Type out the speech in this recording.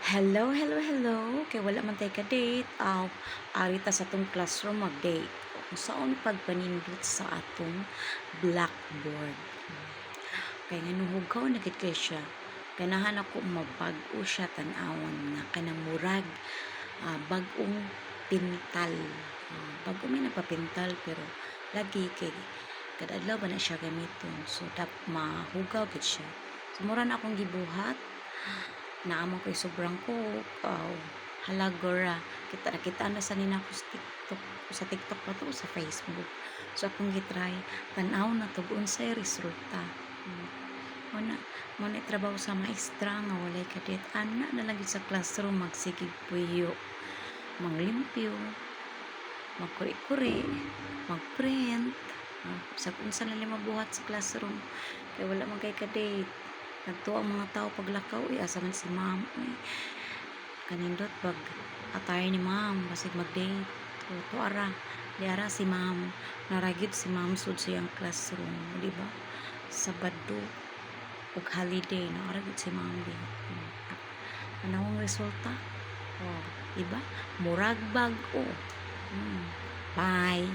Hello, hello, hello. Kay wala man tay ka date. Arita sa atong classroom mag-date. Kung saan pagpanindot sa atong blackboard. Kay nga nuhugaw na gid kay siya. Ganahan ako mabag-o siya tan-awon nga kanang murag bag-ong pintal. Bago may napapintal pero lagi kay kada adlaw ba na siya gamiton. So mahugaw gid siya. So mura na akong gibuhat. Naamo ko'y sobrang cook. Halagora. Kita na sa nina ko sa TikTok. Sa TikTok pa to, sa Facebook. So, akong gitry. Tanaw na to. Unsay resulta. Muna trabaho sa maestra nga walay kadit. Ana na lagi sa classroom. Magsigig puyo. Manglimpyo. Magkuri-kuri. Magprint. Sa kung saan nila mabuhat sa classroom. Kaya wala man kay kadate. Nagtuwa ang mga tao paglakaw, asa man si ma'am, kanindot bag attire ni ma'am, basig mag-date, tuara, diara si ma'am, naragid si ma'am sud sa iyang classroom, di ba? Sabado, ug holiday, naragid si ma'am din. Anong resulta? Di ba? Murag bag-o. Bye!